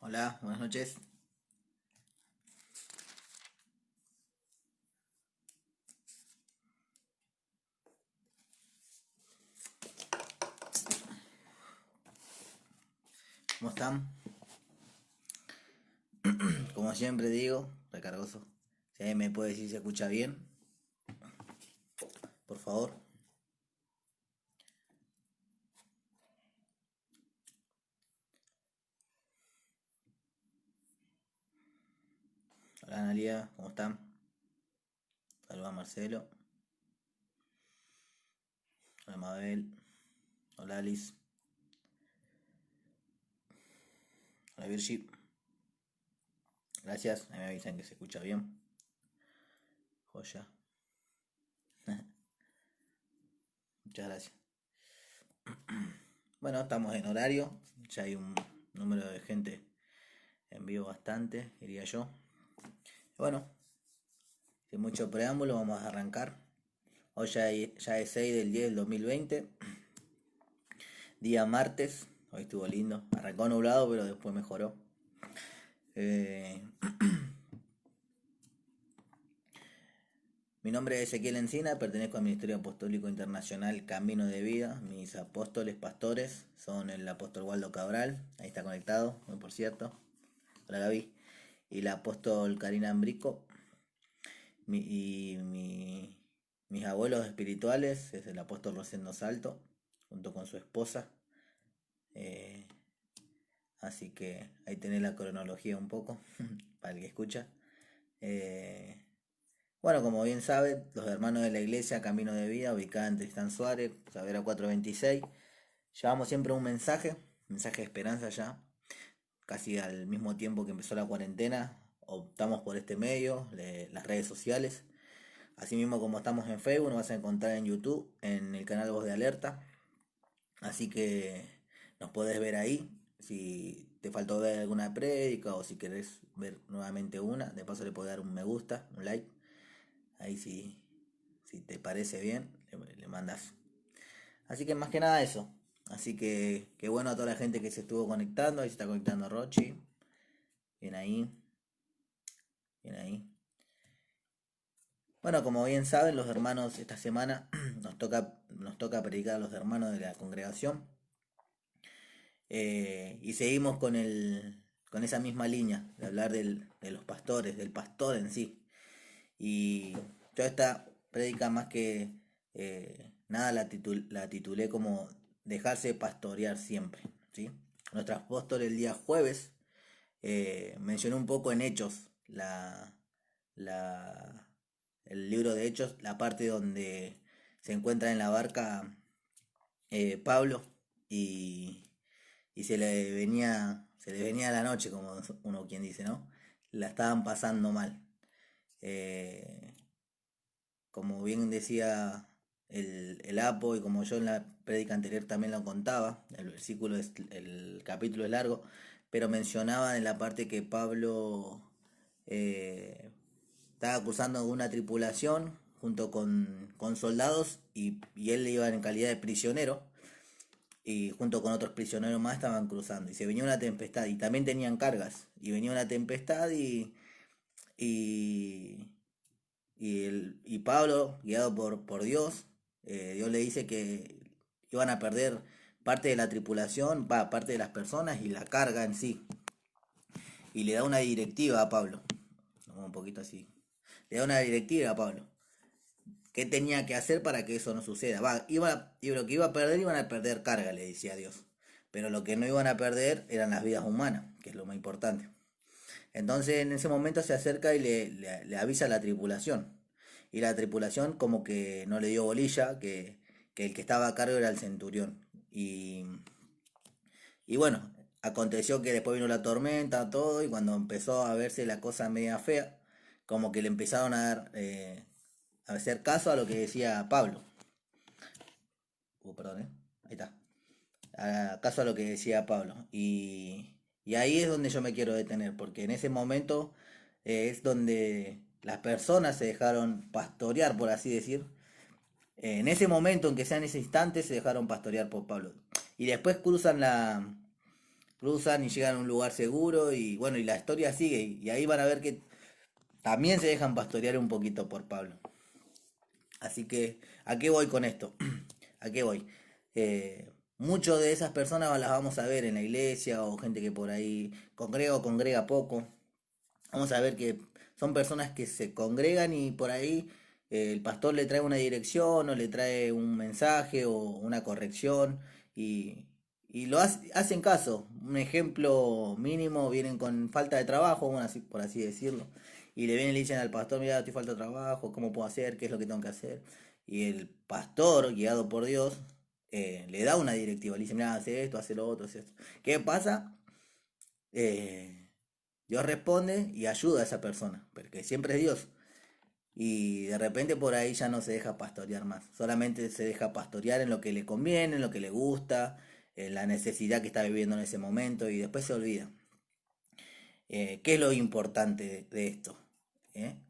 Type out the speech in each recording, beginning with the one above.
Hola, buenas noches. ¿Cómo están? Como siempre digo, recargoso. Si alguien me puede decir si se escucha bien, por favor. Hola Analia, ¿cómo están? Saludos a Marcelo. Hola Mabel. Hola Alice. Hola Virgi. Gracias, ahí me avisan que se escucha bien. Joya. Muchas gracias. Bueno, estamos en horario. Ya hay un número de gente en vivo bastante, diría yo. Bueno, sin mucho preámbulo, vamos a arrancar. Hoy ya es 6 del 10 del 2020. Día martes, hoy estuvo lindo. Arrancó nublado, pero después mejoró. Eh, Mi nombre es Ezequiel Encina, pertenezco al Ministerio Apostólico Internacional Camino de Vida. Mis apóstoles, pastores, son el apóstol Waldo Cabral, ahí está conectado, muy por cierto. Hola Gaby. Y la apóstol Karina Ambrico. Mis abuelos espirituales es el apóstol Rosendo Salto, junto con su esposa. Eh, Así que ahí tenés la cronología un poco, para el que escucha. Eh, bueno, como bien saben, los hermanos de la iglesia Camino de Vida, ubicada en Tristán Suárez, Savera 426, llevamos siempre un mensaje de esperanza ya, casi al mismo tiempo que empezó la cuarentena, optamos por este medio, las redes sociales. Asimismo como estamos en Facebook, nos vas a encontrar en YouTube, en el canal Voz de Alerta. Así que nos podés ver ahí. Si te faltó ver alguna prédica o si querés ver nuevamente una, de paso le podés dar un me gusta, un like. Ahí si te parece bien, le mandas. Así que más que nada eso. Así que bueno a toda la gente que se estuvo conectando. Ahí se está conectando Rochi. Bien ahí. Bien ahí. Bueno, como bien saben los hermanos, esta semana nos toca predicar a los hermanos de la congregación. Y seguimos con esa misma línea de hablar de los pastores, del pastor en sí. Y yo esta prédica más que nada la titulé como dejarse pastorear siempre. ¿Sí? Nuestro apóstol el día jueves mencionó un poco en Hechos, la, el libro de Hechos, la parte donde se encuentra en la barca Pablo y y se le venía la noche, como uno quien dice, ¿no? La estaban pasando mal. Eh, Como bien decía el Apo y como yo en la prédica anterior también lo contaba, el capítulo es largo, pero mencionaba en la parte que Pablo eh, estaba acusando una tripulación junto con soldados y él iba en calidad de prisionero y junto con otros prisioneros más estaban cruzando y se venía una tempestad y también tenían cargas y venía una tempestad y, y Pablo guiado por Dios, Dios le dice que iban a perder parte de la tripulación, parte de las personas y la carga en sí y le da una directiva a Pablo, un poquito así, le da una directiva a Pablo. ¿Qué tenía que hacer para que eso no suceda? Y lo que iba a perder, iban a perder carga, le decía Dios. Pero lo que no iban a perder eran las vidas humanas, que es lo más importante. Entonces en ese momento se acerca y le avisa a la tripulación. Y la tripulación como que no le dio bolilla, que el que estaba a cargo era el centurión. Y bueno, aconteció que después vino la tormenta, todo, y cuando empezó a verse la cosa media fea, como que le empezaron a hacer caso a lo que decía Pablo. Perdón, ahí está. Caso a lo que decía Pablo. Y ahí es donde yo me quiero detener, porque en ese momento es donde las personas se dejaron pastorear, por así decir. En ese momento, en que sea en ese instante, se dejaron pastorear por Pablo. Y después cruzan cruzan y llegan a un lugar seguro y bueno, y la historia sigue y ahí van a ver que también se dejan pastorear un poquito por Pablo. Así que, ¿a qué voy con esto? ¿A qué voy? Muchas de esas personas las vamos a ver en la iglesia o gente que por ahí congrega o congrega poco. Vamos a ver que son personas que se congregan y por ahí el pastor le trae una dirección o le trae un mensaje o una corrección y, hacen caso. Un ejemplo mínimo, vienen con falta de trabajo, bueno, por así decirlo, y le vienen y le dicen al pastor, mira, estoy falta de trabajo, ¿cómo puedo hacer? ¿Qué es lo que tengo que hacer? Y el pastor, guiado por Dios, le da una directiva, le dice, mira, hace esto, hace lo otro, hace esto. ¿Qué pasa? Eh, Dios responde y ayuda a esa persona, porque siempre es Dios. Y de repente por ahí ya no se deja pastorear más, solamente se deja pastorear en lo que le conviene, en lo que le gusta, en la necesidad que está viviendo en ese momento y después se olvida. ¿Qué es lo importante de esto?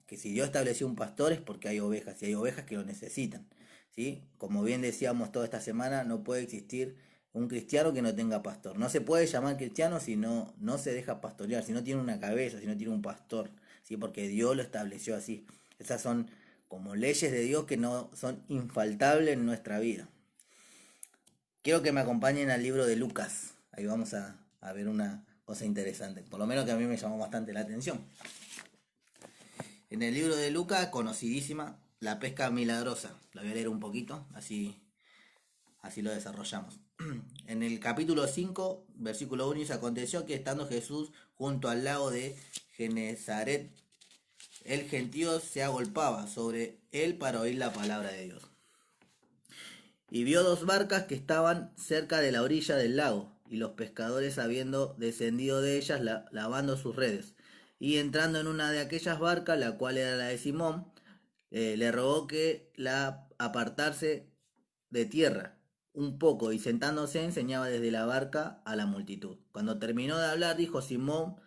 Que si Dios estableció un pastor es porque hay ovejas y hay ovejas que lo necesitan. ¿Sí? Como bien decíamos toda esta semana, no puede existir un cristiano que no tenga pastor. No se puede llamar cristiano si no se deja pastorear, si no tiene una cabeza, si no tiene un pastor. ¿Sí? Porque Dios lo estableció así. Esas son como leyes de Dios que no son infaltables en nuestra vida. Quiero que me acompañen al libro de Lucas. Ahí vamos a ver una cosa interesante. Por lo menos que a mí me llamó bastante la atención. En el libro de Lucas, conocidísima, la pesca milagrosa. La voy a leer un poquito, así lo desarrollamos. En el capítulo 5, versículo 1, dice, aconteció que estando Jesús junto al lago de Genezaret, el gentío se agolpaba sobre él para oír la palabra de Dios. Y vio dos barcas que estaban cerca de la orilla del lago, y los pescadores habiendo descendido de ellas lavando sus redes. Y entrando en una de aquellas barcas, la cual era la de Simón, le rogó que la apartase de tierra un poco, y sentándose enseñaba desde la barca a la multitud. Cuando terminó de hablar, dijo Simón,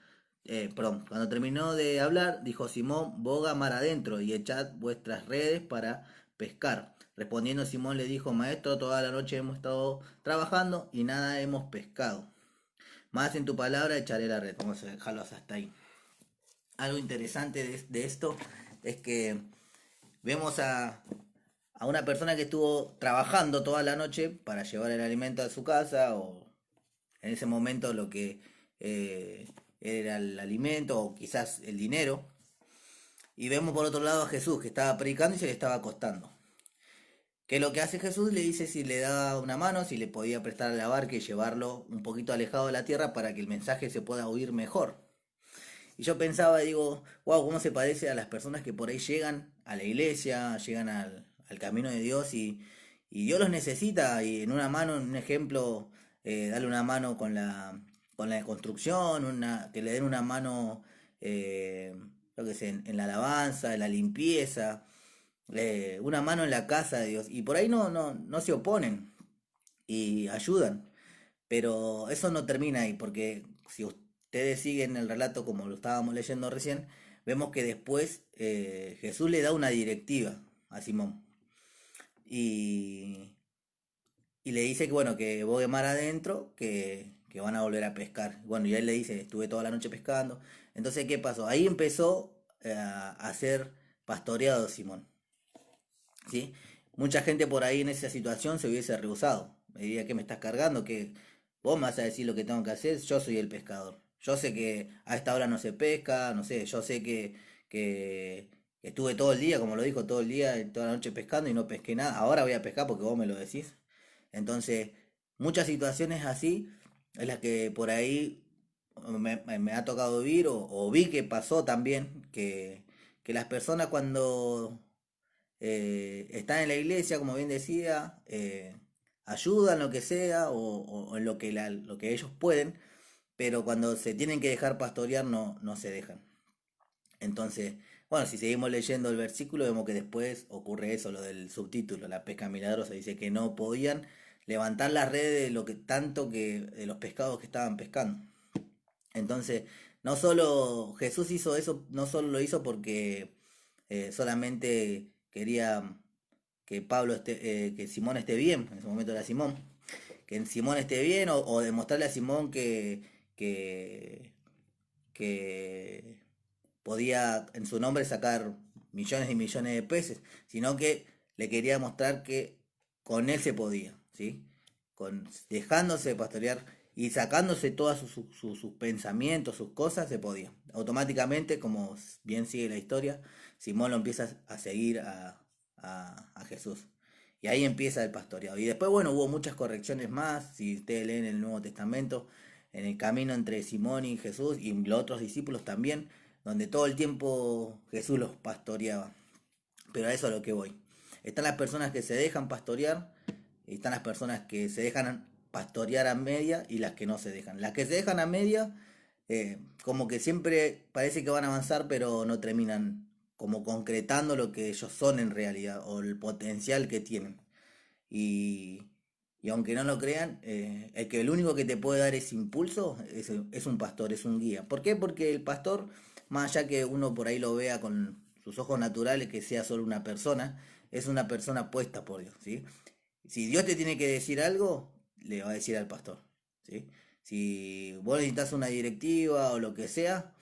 cuando terminó de hablar, dijo Simón, boga mar adentro y echad vuestras redes para pescar. Respondiendo Simón le dijo, maestro, toda la noche hemos estado trabajando y nada hemos pescado. Más en tu palabra echaré la red. Vamos a dejarlos hasta ahí. Algo interesante de esto es que vemos a una persona que estuvo trabajando toda la noche para llevar el alimento a su casa o en ese momento lo que era el alimento o quizás el dinero. Y vemos por otro lado a Jesús que estaba predicando y se le estaba acostando. Que lo que hace Jesús le dice si le da una mano, si le podía prestar a la barca y llevarlo un poquito alejado de la tierra para que el mensaje se pueda oír mejor. Y yo pensaba, digo, wow, cómo se parece a las personas que por ahí llegan a la iglesia, llegan al camino de Dios y Dios los necesita. Y en una mano, un ejemplo, darle una mano con la construcción, que le den una mano, yo qué sé, en la alabanza, en la limpieza, una mano en la casa de Dios. Y por ahí no se oponen y ayudan. Pero eso no termina ahí, porque si ustedes siguen el relato como lo estábamos leyendo recién, vemos que después Jesús le da una directiva a Simón y, y le dice que bueno, que bogue mar adentro, que van a volver a pescar. Bueno, y él le dice, estuve toda la noche pescando. Entonces, ¿qué pasó? Ahí empezó a ser pastoreado Simón, ¿sí? Mucha gente por ahí en esa situación se hubiese rehusado. Me diría que me estás cargando, que vos me vas a decir lo que tengo que hacer, yo soy el pescador. Yo sé que a esta hora no se pesca, no sé, yo sé que estuve todo el día, como lo dijo, todo el día, toda la noche pescando y no pesqué nada. Ahora voy a pescar porque vos me lo decís. Entonces, muchas situaciones así es las que por ahí me ha tocado vivir o vi que pasó también, que las personas cuando están en la iglesia, como bien decía, ayudan lo que sea o en lo que ellos pueden, pero cuando se tienen que dejar pastorear no se dejan. Entonces, bueno, si seguimos leyendo el versículo, vemos que después ocurre eso, lo del subtítulo, la pesca milagrosa, dice que no podían levantar las redes de lo que tanto que de los pescados que estaban pescando. Entonces, no solo Jesús hizo eso, no solo lo hizo porque solamente quería que que Simón esté bien, en ese momento era Simón, que Simón esté bien o demostrarle a Simón que, que podía en su nombre sacar millones y millones de peces, sino que le quería mostrar que con él se podía, ¿sí? Dejándose pastorear y sacándose todos sus pensamientos, sus cosas, se podía. Automáticamente, como bien sigue la historia, Simón lo empieza a seguir a Jesús. Y ahí empieza el pastoreado. Y después, bueno, hubo muchas correcciones más. Si ustedes leen el Nuevo Testamento, en el camino entre Simón y Jesús y los otros discípulos también, donde todo el tiempo Jesús los pastoreaba. Pero a eso es a lo que voy. Están las personas que se dejan pastorear, y están las personas que se dejan pastorear a media y las que no se dejan. Las que se dejan a media, como que siempre parece que van a avanzar, pero no terminan como concretando lo que ellos son en realidad o el potencial que tienen. Y, y aunque no lo crean, el único que te puede dar ese impulso es un pastor, es un guía. ¿Por qué? Porque el pastor, más allá que uno por ahí lo vea con sus ojos naturales, que sea solo una persona, es una persona puesta por Dios, ¿sí? Si Dios te tiene que decir algo, le va a decir al pastor, ¿sí? Si vos necesitas una directiva o lo que sea,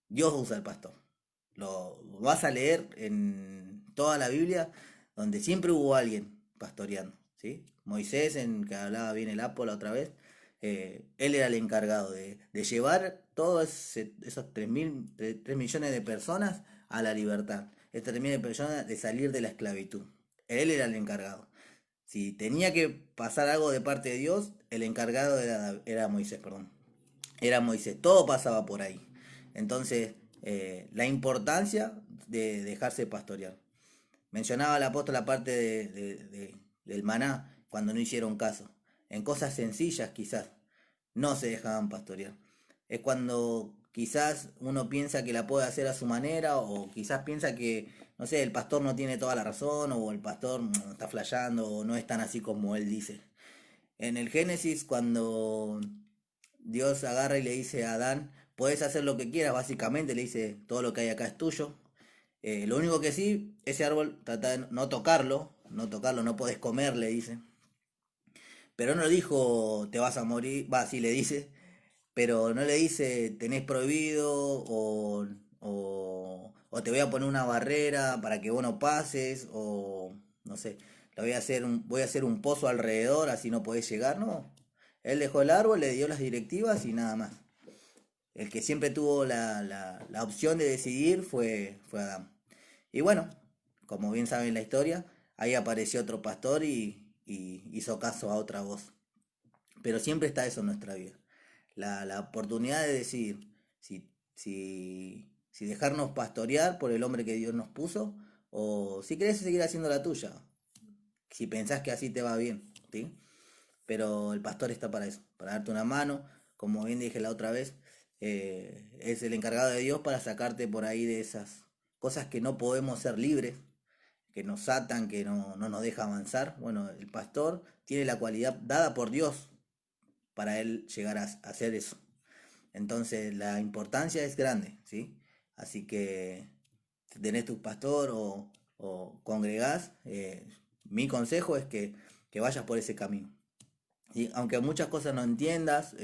Dios usa al pastor. Lo vas a leer en toda la Biblia, donde siempre hubo alguien pastoreando, ¿sí? Moisés, en que hablaba bien el Apo la otra vez, él era el encargado de llevar todos esos 3 millones de personas a la libertad. Estas 3 millones de personas de salir de la esclavitud. Él era el encargado. Si tenía que pasar algo de parte de Dios, el encargado era Moisés, perdón. Era Moisés, todo pasaba por ahí. Entonces, la importancia de dejarse pastorear. Mencionaba el apóstol la parte del maná cuando no hicieron caso. En cosas sencillas quizás no se dejaban pastorear. Es cuando quizás uno piensa que la puede hacer a su manera o quizás piensa que, no sé, el pastor no tiene toda la razón o el pastor está flasheando o no es tan así como él dice. En el Génesis, cuando Dios agarra y le dice a Adán, puedes hacer lo que quieras, básicamente le dice, todo lo que hay acá es tuyo. Lo único que sí, ese árbol trata de no tocarlo, no tocarlo, no podés comer, le dice. Pero no le dijo, te vas a morir, va, sí le dice, pero no le dice, tenés prohibido o te voy a poner una barrera para que vos no pases o no sé, voy a hacer un pozo alrededor así no podés llegar, no. Él dejó el árbol, le dio las directivas y nada más. El que siempre tuvo la opción de decidir fue Adán. Y bueno, como bien saben la historia, ahí apareció otro pastor y hizo caso a otra voz. Pero siempre está eso en nuestra vida. La oportunidad de decidir si dejarnos pastorear por el hombre que Dios nos puso o si querés seguir haciendo la tuya. Si pensás que así te va bien, ¿sí? Pero el pastor está para eso, para darte una mano, como bien dije la otra vez, es el encargado de Dios para sacarte por ahí de esas cosas que no podemos ser libres, que nos atan, que no nos deja avanzar. Bueno, el pastor tiene la cualidad dada por Dios para él llegar a hacer eso. Entonces la importancia es grande, ¿sí? Así que si tenés tu pastor o congregás, mi consejo es que vayas por ese camino. ¿Sí? Aunque muchas cosas no entiendas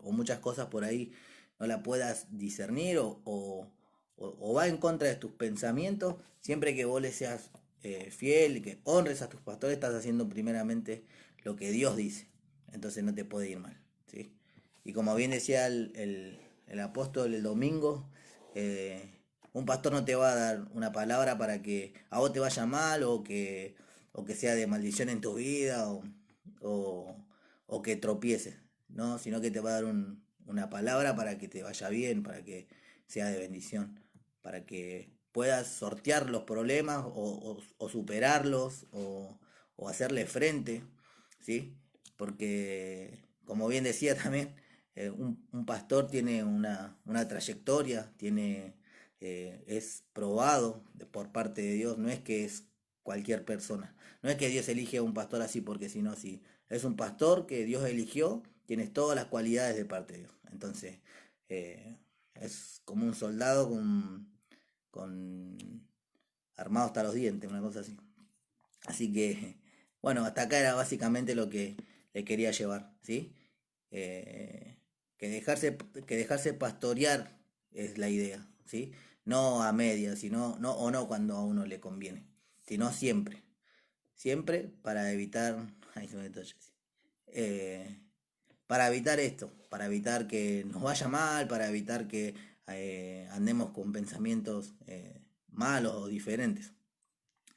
o muchas cosas por ahí no la puedas discernir o va en contra de tus pensamientos, siempre que vos le seas fiel y que honres a tus pastores, estás haciendo primeramente lo que Dios dice. Entonces no te puede ir mal. ¿Sí? Y como bien decía el apóstol el domingo, un pastor no te va a dar una palabra para que a vos te vaya mal o que sea de maldición en tu vida o, o que tropieces, ¿no? Sino que te va a dar una palabra para que te vaya bien, para que sea de bendición, para que puedas sortear los problemas o superarlos o hacerle frente, ¿sí? Porque, como bien decía también, un pastor tiene una trayectoria, es probado por parte de Dios, no es que es cualquier persona, no es que Dios elige a un pastor así porque si no, sí, es un pastor que Dios eligió, tienes todas las cualidades de parte de Dios, entonces es como un soldado con armado hasta los dientes, una cosa así. Así que, bueno, hasta acá era básicamente lo que le quería llevar, ¿sí? Eh, que dejarse pastorear es la idea, ¿sí? No a medias, sino, no, o no cuando a uno le conviene, sino siempre. Siempre para evitar. Ay, se me metió Jessy. Eh, para evitar esto, para evitar que nos vaya mal, para evitar que andemos con pensamientos malos o diferentes.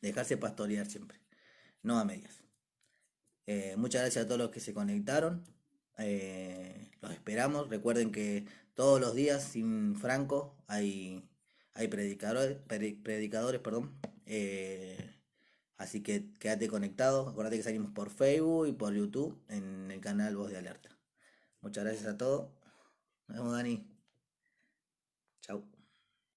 Dejarse pastorear siempre, no a medias. Muchas gracias a todos los que se conectaron. Los esperamos. Recuerden que todos los días, sin Franco, hay predicadores, perdón. Así que quédate conectado. Acuérdate que salimos por Facebook y por YouTube en el canal Voz de Alerta. Muchas gracias a todos. Nos vemos, Dani. Chau.